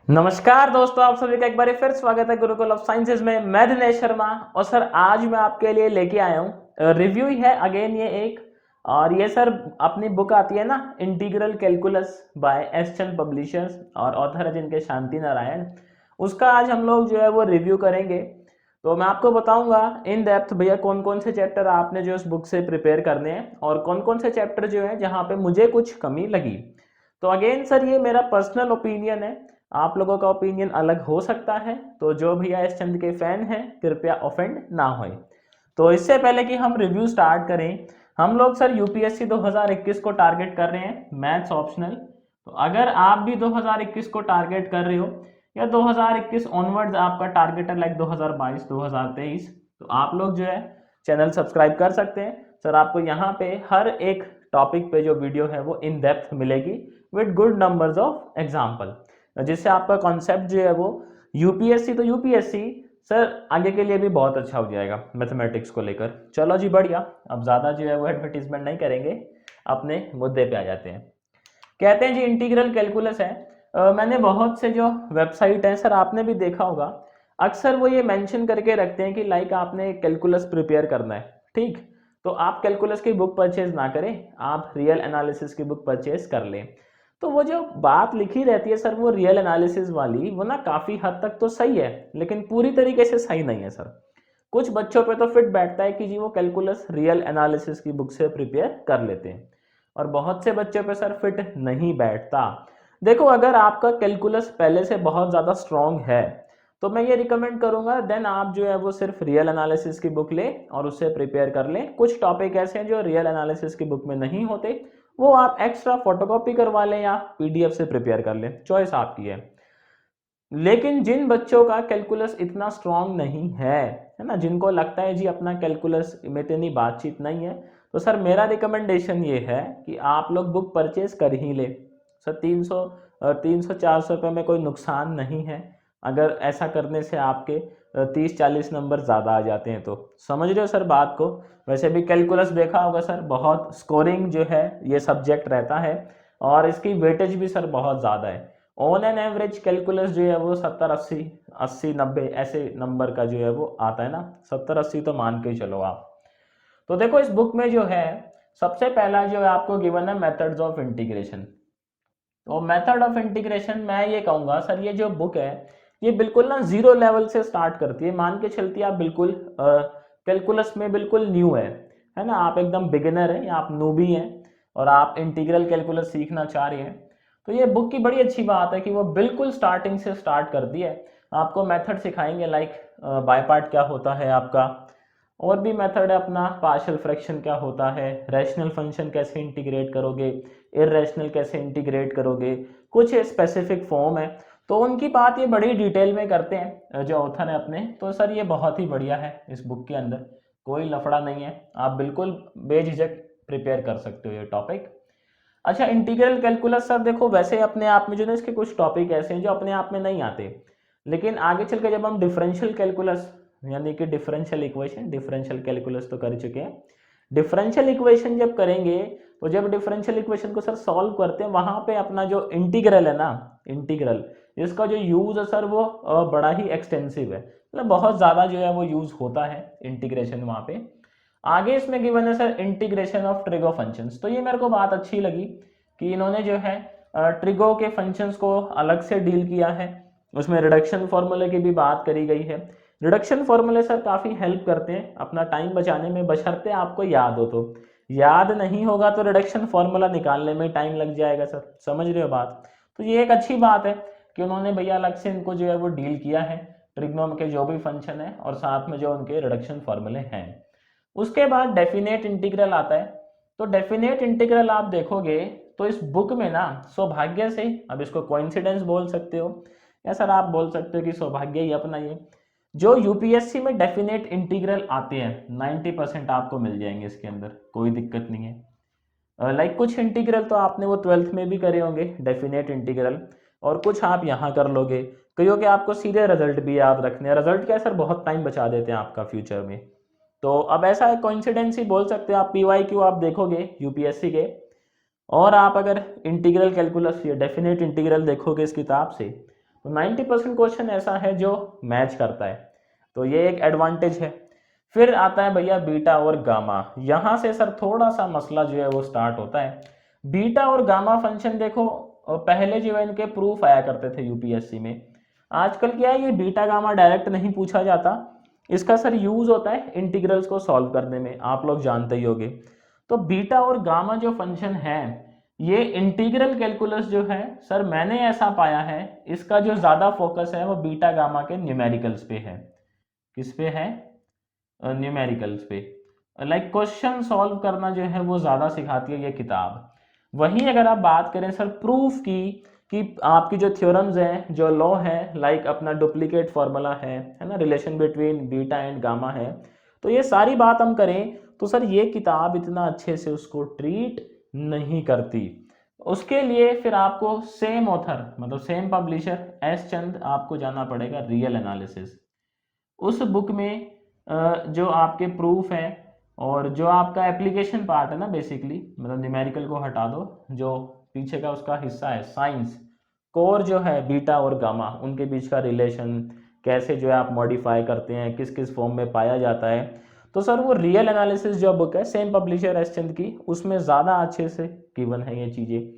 नमस्कार दोस्तों, आप सभी का एक बार फिर स्वागत है गुरुकुल ऑफ साइंसेज में। मैं दिनेश शर्मा और सर आज मैं आपके लिए लेके आया हूँ रिव्यू ही है अगेन ये एक। और ये सर अपनी बुक आती है ना, integral calculus by S Chand publishers, और ऑथर है जिनके शांति नारायण। उसका आज हम लोग जो है वो रिव्यू करेंगे। तो मैं आपको बताऊंगा इन डेप्थ भैया कौन कौन से चैप्टर आपने जो इस बुक से प्रिपेयर करने हैं और कौन कौन से चैप्टर जो है जहाँ पे मुझे कुछ कमी लगी। तो अगेन सर ये मेरा पर्सनल ओपिनियन है, आप लोगों का ओपिनियन अलग हो सकता है। तो जो भी एस चंद के फैन हैं कृपया ऑफेंड ना होए। तो इससे पहले कि हम रिव्यू स्टार्ट करें, हम लोग सर यूपीएससी 2021 को टारगेट कर रहे हैं मैथ्स ऑप्शनल। तो अगर आप भी 2021 को टारगेट कर रहे हो या 2021 ऑनवर्ड्स आपका टारगेट है लाइक 2022 2023, तो आप लोग जो है चैनल सब्सक्राइब कर सकते हैं। सर आपको यहाँ पे हर एक टॉपिक पे जो वीडियो है वो इन डेप्थ मिलेगी with good numbers of example, जिससे आपका कॉन्सेप्ट जो है वो यूपीएससी तो यूपीएससी सर आगे के लिए भी बहुत अच्छा हो जाएगा मैथमेटिक्स को लेकर। चलो जी बढ़िया, अब ज़्यादा जो है वो एडवर्टीजमेंट नहीं करेंगे, अपने मुद्दे पे आ जाते हैं। कहते हैं जी इंटीग्रल कैलकुलस है। मैंने बहुत से जो वेबसाइट हैं सर आपने भी देखा होगा, अक्सर वो ये मेंशन करके रखते हैं कि लाइक आपने कैलकुलस प्रिपेयर करना है, ठीक। तो आप कैलकुलस की बुक परचेज ना करें, आप रियल एनालिसिस की बुक परचेज कर लें। तो वो जो बात लिखी रहती है सर वो रियल एनालिसिस वाली, वो ना काफ़ी हद तक तो सही है लेकिन पूरी तरीके से सही नहीं है सर। कुछ बच्चों पे तो फिट बैठता है कि जी वो कैलकुलस रियल एनालिसिस की बुक से प्रिपेयर कर लेते हैं, और बहुत से बच्चों पे सर फिट नहीं बैठता। देखो अगर आपका कैलकुलस पहले से बहुत ज़्यादा स्ट्रॉन्ग है तो मैं ये रिकमेंड करूंगा देन आप जो है वो सिर्फ रियल एनालिसिस की बुक लें और उससे प्रिपेयर कर लें। कुछ टॉपिक ऐसे हैं जो रियल एनालिसिस की बुक में नहीं होते, वो आप एक्स्ट्रा फोटोकॉपी करवा लें या पीडीएफ से प्रिपेयर कर लें, चॉइस आपकी है। लेकिन जिन बच्चों का कैलकुलस इतना स्ट्रांग नहीं है ना, जिनको लगता है जी अपना कैलकुलस में इतनी बातचीत नहीं है, तो सर मेरा रिकमेंडेशन ये है कि आप लोग बुक परचेज कर ही ले। सर 300 रुपये में कोई नुकसान नहीं है, अगर ऐसा करने से आपके 30-40 नंबर ज़्यादा आ जाते हैं तो। समझ रहे हो सर बात को। वैसे भी कैलकुलस देखा होगा सर, बहुत स्कोरिंग जो है ये सब्जेक्ट रहता है और इसकी वेटेज भी सर बहुत ज़्यादा है। ऑन एन एवरेज कैलकुलस जो है वो 70-80 ऐसे नंबर का जो है वो आता है ना, 70-80 तो मान के ही चलो आप। तो देखो इस बुक में जो है सबसे पहला जो है आपको गिवन है मेथड्स ऑफ इंटीग्रेशन। तो मेथड ऑफ इंटीग्रेशन मैं ये कहूँगा सर, ये जो बुक है ये बिल्कुल ना जीरो लेवल से स्टार्ट करती है। मान के चलती है आप बिल्कुल कैलकुलस में बिल्कुल न्यू है ना, आप एकदम बिगिनर हैं या आप नूबी हैं और आप इंटीग्रल कैलकुलस सीखना चाह रहे हैं, तो ये बुक की बड़ी अच्छी बात है कि वो बिल्कुल स्टार्टिंग से स्टार्ट करती है। आपको मेथड सिखाएंगे लाइक बाय पार्ट क्या होता है आपका, और भी मेथड है अपना, पार्शियल फ्रैक्शन क्या होता है, रैशनल फंक्शन कैसे इंटीग्रेट करोगे, इररेशनल कैसे इंटीग्रेट करोगे, कुछ स्पेसिफिक फॉर्म है। तो उनकी बात ये बड़ी डिटेल में करते हैं जो ऑथर है अपने। तो सर ये बहुत ही बढ़िया है, इस बुक के अंदर कोई लफड़ा नहीं है, आप बिल्कुल बेझिझक प्रिपेयर कर सकते हो ये टॉपिक। अच्छा इंटीग्रल कैलकुलस सर देखो वैसे अपने आप में जो ना इसके कुछ टॉपिक ऐसे हैं जो अपने आप में नहीं आते, लेकिन आगे चल के जब हम डिफरेंशियल कैलकुलस यानी कि डिफरेंशियल कैलकुलस तो कर चुके हैं, डिफरेंशियल इक्वेशन जब करेंगे तो जब डिफरेंशियल इक्वेशन को सर सॉल्व करते हैं वहां पे अपना जो इंटीग्रल है ना, इंटीग्रल इसका जो यूज है सर वो बड़ा ही एक्सटेंसिव है, मतलब बहुत ज़्यादा जो है वो यूज होता है इंटीग्रेशन वहाँ पे। आगे इसमें गिवन है sir integration of trigo functions. तो ये मेरे को बात अच्छी लगी कि इन्होंने जो है ट्रिगो के फंक्शंस को अलग से डील किया है, उसमें रिडक्शन फॉर्मूले की भी बात करी गई है। रिडक्शन फॉर्मूले सर काफ़ी हेल्प करते हैं अपना टाइम बचाने में, बशर्ते आपको याद हो। तो याद नहीं होगा तो रिडक्शन फॉर्मूला निकालने में टाइम लग जाएगा सर, समझ रहे हो बात। तो ये एक अच्छी बात है कि उन्होंने भैया अलग से इनको जो है वो डील किया है, ट्रिग्नोम के जो भी फंक्शन है और साथ में जो उनके रिडक्शन फॉर्मूले हैं। उसके बाद डेफिनेट इंटीग्रल आता है। तो डेफिनेट इंटीग्रल आप देखोगे तो इस बुक में ना सौभाग्य से, अब इसको कोइंसिडेंस बोल सकते हो या सर आप बोल सकते हो कि सौभाग्य ही अपना, ये जो यूपीएससी में डेफिनेट इंटीग्रल आते हैं 90% आपको मिल जाएंगे इसके अंदर, कोई दिक्कत नहीं है। लाइक कुछ इंटीग्रल तो आपने वो 12th में भी करे होंगे डेफिनेट इंटीग्रल, और कुछ आप यहाँ कर लोगे, क्योंकि आपको सीधे रिजल्ट भी याद रखने हैं। रिजल्ट क्या सर बहुत टाइम बचा देते हैं आपका फ्यूचर में। तो अब ऐसा है कोइंसिडेंस ही बोल सकते हो आप, पीवाईक्यू आप देखोगे यूपीएससी के, और आप अगर इंटीग्रल कैलकुलस या डेफिनेट इंटीग्रल देखोगे इस किताब से, तो 90% क्वेश्चन ऐसा है जो मैच करता है, तो ये एक एडवांटेज है। फिर आता है भैया बीटा और गामा। यहाँ से सर थोड़ा सा मसला जो है वो स्टार्ट होता है। बीटा और गामा फंक्शन देखो, पहले जो है इनके प्रूफ आया करते थे यूपीएससी में। आजकल क्या है, ये बीटा गामा डायरेक्ट नहीं पूछा जाता, इसका सर यूज होता है इंटीग्रल्स को सॉल्व करने में, आप लोग जानते ही होंगे। तो बीटा और गामा जो फंक्शन है, ये इंटीग्रल कैलकुलस जो है सर, मैंने ऐसा पाया है इसका जो ज़्यादा फोकस है वो बीटा गामा के न्यूमेरिकल्स पे है। किस पे है? न्यूमेरिकल्स पे। लाइक क्वेश्चन सॉल्व करना जो है वो ज़्यादा सिखाती है ये किताब। वहीं अगर आप बात करें सर प्रूफ की, कि आपकी जो थ्योरम्स हैं, जो लॉ है, लाइक अपना डुप्लीकेट फार्मूला है ना, relation between beta and gamma है, तो ये सारी बात हम करें तो सर ये किताब इतना अच्छे से उसको ट्रीट नहीं करती। उसके लिए फिर आपको सेम ऑथर, मतलब सेम पब्लिशर एस चंद, आपको जाना पड़ेगा रियल एनालिसिस। उस बुक में जो आपके प्रूफ है और जो आपका एप्लीकेशन पार्ट है ना, बेसिकली मतलब न्यूमेरिकल को हटा दो, जो पीछे का उसका हिस्सा है साइंस, कोर जो है बीटा और गामा उनके बीच का रिलेशन कैसे जो है आप मॉडिफाई करते हैं, किस किस फॉर्म में पाया जाता है, तो सर वो रियल एनालिसिस जो बुक है सेम पब्लिशर एस चंद की, उसमें ज़्यादा अच्छे से गिवन है ये चीज़ें।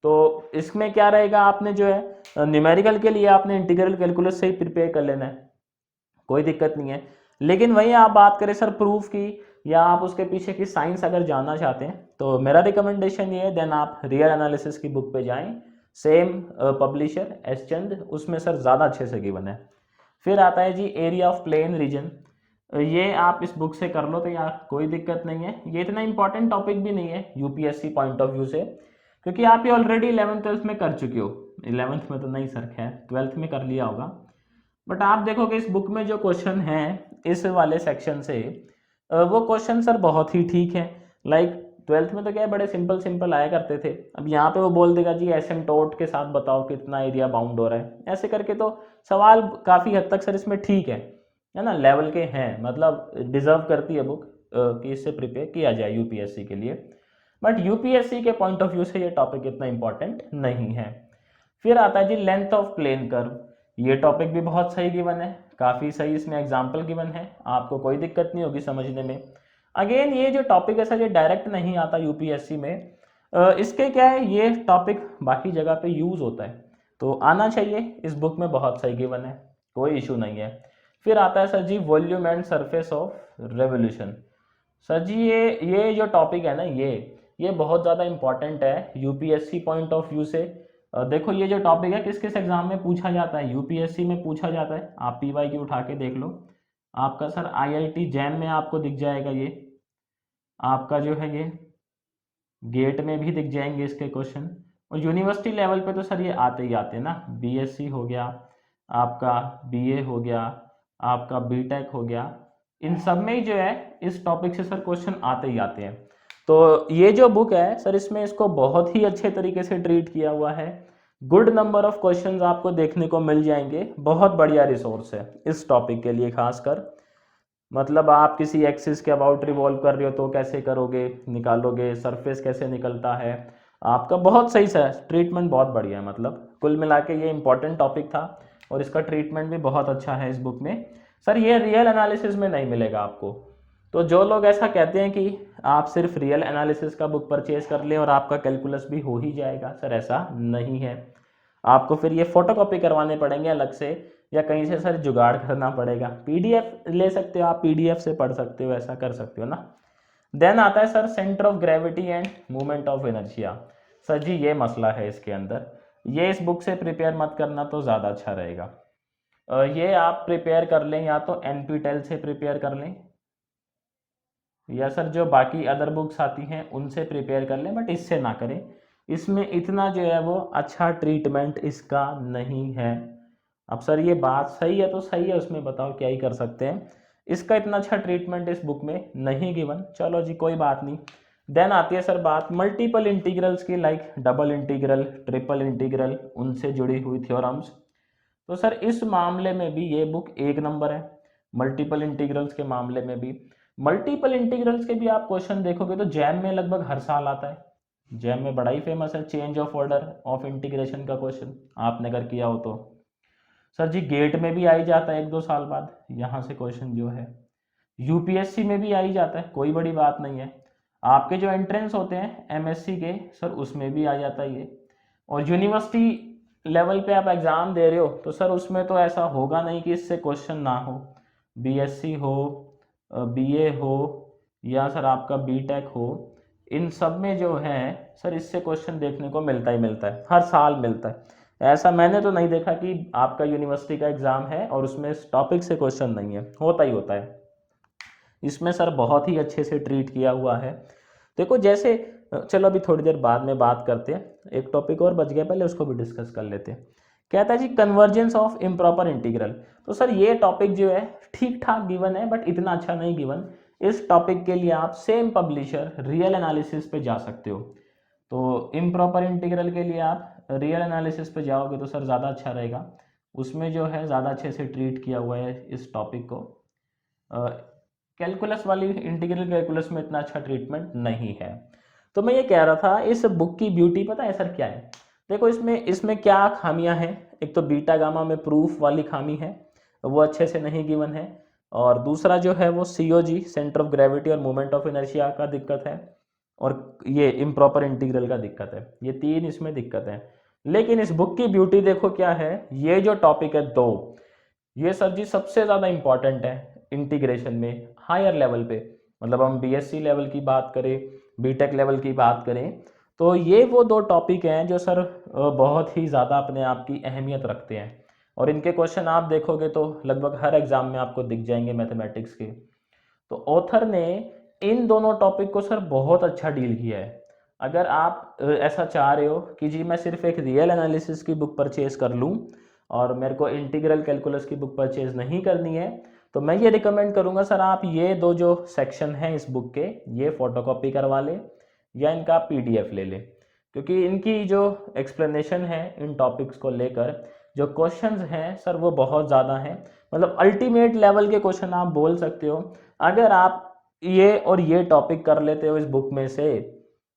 तो इसमें क्या रहेगा, आपने जो है न्यूमेरिकल के लिए आपने इंटीग्रल कैलकुलस से ही प्रिपेयर कर लेना है, कोई दिक्कत नहीं है। लेकिन वहीं आप बात करें सर प्रूफ की, या आप उसके पीछे की साइंस अगर जानना चाहते हैं, तो मेरा रिकमेंडेशन ये है, देन आप रियल एनालिसिस की बुक पे जाएं, सेम पब्लिशर एस चंद, उसमें सर ज़्यादा अच्छे से गिवन है। फिर आता है जी एरिया ऑफ प्लेन रीजन, ये आप इस बुक से कर लो तो यार कोई दिक्कत नहीं है, ये इतना इंपॉर्टेंट टॉपिक भी नहीं है यूपीएससी पॉइंट ऑफ व्यू से, क्योंकि आप ये ऑलरेडी 11th-12th में कर चुके हो। 11th में तो नहीं सर, खैर 12th में कर लिया होगा। बट आप देखोगे इस बुक में जो क्वेश्चन है इस वाले सेक्शन से, वो क्वेश्चन सर बहुत ही ठीक है। लाइक 12th में तो क्या है, बड़े सिंपल सिंपल आया करते थे, अब यहाँ पे वो बोल देगा जी एसिम्प्टोट के साथ बताओ कितना एरिया बाउंड हो रहा है, ऐसे करके तो सवाल काफ़ी हद तक सर इसमें ठीक है ना, लेवल के हैं, मतलब डिजर्व करती है बुक कि इससे प्रिपेयर किया जाए यूपीएससी के लिए। बट यूपीएससी के पॉइंट ऑफ व्यू से ये टॉपिक इतना इंपॉर्टेंट नहीं है। फिर आता है जी लेंथ ऑफ प्लेन कर्व, ये टॉपिक भी बहुत सही गिवन है, काफ़ी सही इसमें एग्जाम्पल गिवन है, आपको कोई दिक्कत नहीं होगी समझने में। अगेन ये जो टॉपिक है सर ये डायरेक्ट नहीं आता यूपीएससी में, इसके क्या है, ये टॉपिक बाकी जगह पे यूज़ होता है, तो आना चाहिए, इस बुक में बहुत सही गिवन है, कोई इशू नहीं है। फिर आता है sir ji volume and surface of revolution. Sir ji ये जो टॉपिक है ना, ये बहुत ज़्यादा इंपॉर्टेंट है यूपीएससी पॉइंट ऑफ व्यू से। देखो ये जो टॉपिक है किस किस एग्जाम में पूछा जाता है, यूपीएससी में पूछा जाता है, आप पीवाई की उठा के देख लो, आपका सर आईआईटी जैम में आपको दिख जाएगा, ये आपका जो है ये गेट में भी दिख जाएंगे इसके क्वेश्चन, और यूनिवर्सिटी लेवल पे तो सर ये आते ही आते हैं ना, बीएससी हो गया आपका, बीए हो गया आपका, बीटेक हो गया, इन सब में ही जो है इस टॉपिक से सर क्वेश्चन आते ही आते हैं। तो ये जो बुक है सर इसमें इसको बहुत ही अच्छे तरीके से ट्रीट किया हुआ है, गुड नंबर ऑफ क्वेश्चंस आपको देखने को मिल जाएंगे, बहुत बढ़िया रिसोर्स है इस टॉपिक के लिए खासकर। मतलब आप किसी एक्सिस के अबाउट रिवॉल्व कर रहे हो तो कैसे करोगे, निकालोगे, सरफेस कैसे निकलता है, आपका बहुत सही सा ट्रीटमेंट बहुत बढ़िया है, मतलब कुल मिला के ये इंपॉर्टेंट टॉपिक था और इसका ट्रीटमेंट भी बहुत अच्छा है इस बुक में। सर ये रियल एनालिसिस में नहीं मिलेगा आपको, तो जो लोग ऐसा कहते हैं कि आप सिर्फ रियल एनालिसिस का बुक परचेज कर लें और आपका कैलकुलस भी हो ही जाएगा, सर ऐसा नहीं है, आपको फिर ये फोटोकॉपी करवाने पड़ेंगे अलग से, या कहीं से सर जुगाड़ करना पड़ेगा, पीडीएफ ले सकते हो आप, पीडीएफ से पढ़ सकते हो, ऐसा कर सकते हो ना। देन आता है sir centre of gravity and movement of inertia. Sir ji ये मसला है इसके अंदर, ये इस बुक से प्रिपेयर मत करना तो ज़्यादा अच्छा रहेगा। ये आप प्रिपेयर कर लें, या तो एनपीटेल से प्रिपेयर कर लें, या सर जो बाकी अदर बुक्स आती हैं उनसे प्रिपेयर कर लें, बट इससे ना करें, इसमें इतना जो है वो अच्छा ट्रीटमेंट इसका नहीं है। अब सर ये बात सही है तो सही है, उसमें बताओ क्या ही कर सकते हैं, इसका इतना अच्छा ट्रीटमेंट इस बुक में नहीं गिवन, चलो जी कोई बात नहीं। देन आती है सर बात मल्टीपल इंटीग्रल्स की, like double integral, triple integral, उनसे जुड़ी हुई थ्योरम्स। तो सर इस मामले में भी ये बुक एक नंबर है, मल्टीपल इंटीग्रल्स के मामले में भी। मल्टीपल इंटीग्रल्स के भी आप क्वेश्चन देखोगे तो जैम में लगभग हर साल आता है, जैम में बड़ा ही फेमस है, change of order of integration का क्वेश्चन, आपने अगर किया हो तो। सर जी गेट में भी आ ही जाता है 1-2 साल बाद, यहाँ से क्वेश्चन जो है यूपीएससी में भी आ ही जाता है, कोई बड़ी बात नहीं है। आपके जो एंट्रेंस होते हैं एमएससी के सर उसमें भी आ जाता है ये। और यूनिवर्सिटी लेवल पे आप एग्ज़ाम दे रहे हो तो सर उसमें तो ऐसा होगा नहीं कि इससे क्वेश्चन ना हो। बीएससी हो, बीए हो या सर आपका बीटेक हो, इन सब में जो है सर इससे क्वेश्चन देखने को मिलता ही मिलता है, हर साल मिलता है। ऐसा मैंने तो नहीं देखा कि आपका यूनिवर्सिटी का एग्ज़ाम है और उसमें इस टॉपिक से क्वेश्चन नहीं है, होता ही होता है। इसमें सर बहुत ही अच्छे से ट्रीट किया हुआ है। देखो जैसे चलो अभी थोड़ी देर बाद में बात करते हैं, एक टॉपिक और बच गया, पहले उसको भी डिस्कस कर लेते हैं। कहता है जी कन्वर्जेंस ऑफ इम्प्रॉपर इंटीग्रल। तो सर ये टॉपिक जो है ठीक ठाक गिवन है बट इतना अच्छा नहीं गिवन। इस टॉपिक के लिए आप सेम पब्लिशर रियल एनालिसिस पे जा सकते हो। तो इम्प्रॉपर इंटीग्रल के लिए आप रियल एनालिसिस पे जाओगे तो सर ज़्यादा अच्छा रहेगा, उसमें जो है ज़्यादा अच्छे से ट्रीट किया हुआ है इस टॉपिक को। कैलकुलस वाली इंटीग्रल कैलकुलस में इतना अच्छा ट्रीटमेंट नहीं है। तो मैं ये कह रहा था इस बुक की ब्यूटी पता है सर क्या है? देखो इसमें इसमें क्या खामियां हैं। एक तो बीटा गामा में प्रूफ वाली खामी है, वो अच्छे से नहीं गिवन है। और दूसरा जो है वो सीओजी सेंटर ऑफ ग्रेविटी और मोमेंट ऑफ इनर्शिया का दिक्कत है, और ये इम्प्रॉपर इंटीग्रल का दिक्कत है। ये तीन इसमें दिक्कत है। लेकिन इस बुक की ब्यूटी देखो क्या है, ये जो टॉपिक है दो, ये सर जी सबसे ज़्यादा इंपॉर्टेंट है इंटीग्रेशन में हायर लेवल पे। मतलब हम बीएससी लेवल की बात करें, बीटेक लेवल की बात करें, तो ये वो दो टॉपिक हैं जो सर बहुत ही ज़्यादा अपने आप की अहमियत रखते हैं। और इनके क्वेश्चन आप देखोगे तो लगभग हर एग्ज़ाम में आपको दिख जाएंगे मैथमेटिक्स के। तो ऑथर ने इन दोनों टॉपिक को सर बहुत अच्छा डील किया है। अगर आप ऐसा चाह रहे हो कि जी मैं सिर्फ एक रियल एनालिसिस की बुक परचेज कर लूँ और मेरे को इंटीग्रल कैलकुलस की बुक परचेज नहीं करनी है, तो मैं ये रिकमेंड करूँगा सर आप ये दो जो सेक्शन हैं इस बुक के, ये फ़ोटोकॉपी करवा लें या इनका पीडीएफ ले लें। क्योंकि इनकी जो एक्सप्लेनेशन है इन टॉपिक्स को लेकर, जो क्वेश्चंस हैं सर वो बहुत ज़्यादा हैं। मतलब अल्टीमेट लेवल के क्वेश्चन आप बोल सकते हो। अगर आप ये और ये टॉपिक कर लेते हो इस बुक में से,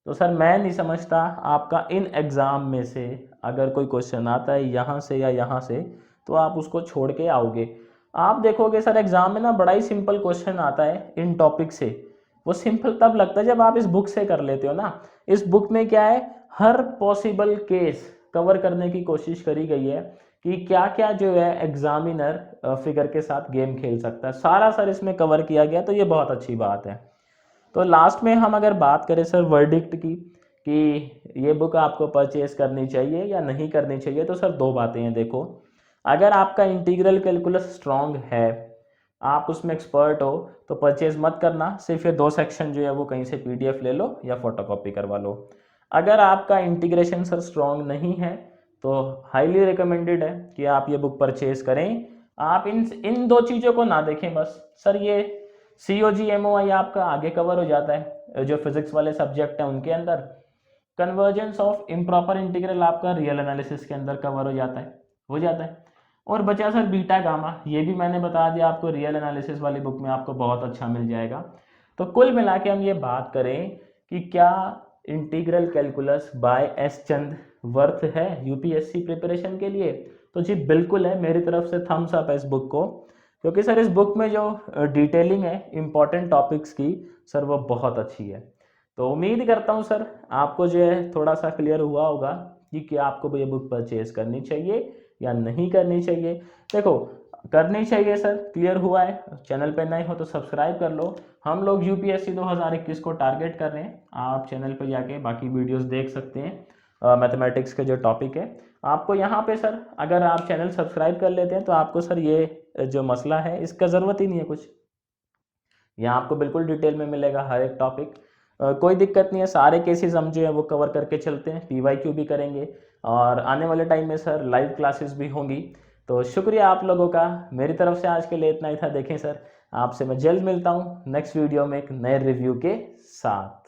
तो सर मैं नहीं समझता आपका इन एग्ज़ाम में से अगर कोई क्वेश्चन आता है यहाँ से या यहाँ से तो आप उसको छोड़ के आओगे। आप देखोगे सर एग्ज़ाम में ना बड़ा ही सिंपल क्वेश्चन आता है इन टॉपिक से। वो सिंपल तब लगता है जब आप इस बुक से कर लेते हो ना। इस बुक में क्या है, हर पॉसिबल केस कवर करने की कोशिश करी गई है कि क्या क्या जो है एग्जामिनर फिगर के साथ गेम खेल सकता है, सारा सर इसमें कवर किया गया। तो ये बहुत अच्छी बात है। तो लास्ट में हम अगर बात करें सर वर्डिक्ट की कि ये बुक आपको परचेज करनी चाहिए या नहीं करनी चाहिए, तो सर दो बातें हैं। देखो अगर आपका इंटीग्रल कैलकुलस स्ट्रांग है, आप उसमें एक्सपर्ट हो, तो परचेज मत करना। सिर्फ ये दो सेक्शन जो है वो कहीं से पीडीएफ ले लो या फोटोकॉपी करवा लो। अगर आपका इंटीग्रेशन सर स्ट्रांग नहीं है तो हाईली रिकमेंडेड है कि आप ये बुक परचेज करें। आप इन दो चीज़ों को ना देखें बस। सर ये COG-MOI आपका आगे कवर हो जाता है जो फिजिक्स वाले सब्जेक्ट हैं उनके अंदर। कन्वर्जेंस ऑफ इम्प्रॉपर इंटीग्रल आपका रियल एनालिसिस के अंदर कवर हो जाता है। और बचा सर बीटा गामा, ये भी मैंने बता दिया आपको, रियल एनालिसिस वाली बुक में आपको बहुत अच्छा मिल जाएगा। तो कुल मिला के हम ये बात करें कि क्या integral calculus by S Chand worth है यूपीएससी प्रिपरेशन के लिए, तो जी बिल्कुल है। मेरी तरफ से थम्स अप है इस बुक को, क्योंकि सर इस बुक में जो डिटेलिंग है इंपॉर्टेंट टॉपिक्स की सर वो बहुत अच्छी है। तो उम्मीद करता हूँ सर आपको जो है थोड़ा सा क्लियर हुआ होगा कि क्या आपको ये बुक परचेज करनी चाहिए या नहीं करनी चाहिए। देखो करनी चाहिए सर, क्लियर हुआ है। चैनल पे नए हो तो सब्सक्राइब कर लो। हम लोग यूपीएससी 2021 को टारगेट कर रहे हैं। आप चैनल पे जाके बाकी वीडियोस देख सकते हैं मैथमेटिक्स के जो टॉपिक है। आपको यहाँ पे सर अगर आप चैनल सब्सक्राइब कर लेते हैं तो आपको सर ये जो मसला है इसका ज़रूरत ही नहीं है कुछ। यहाँ आपको बिल्कुल डिटेल में मिलेगा हर एक टॉपिक। कोई दिक्कत नहीं है, सारे केसेस हम जो है वो कवर करके चलते हैं। PYQ भी करेंगे और आने वाले टाइम में सर लाइव क्लासेस भी होंगी। तो शुक्रिया आप लोगों का। मेरी तरफ से आज के लिए इतना ही था। देखें सर आपसे मैं जल्द मिलता हूँ नेक्स्ट वीडियो में एक नए रिव्यू के साथ।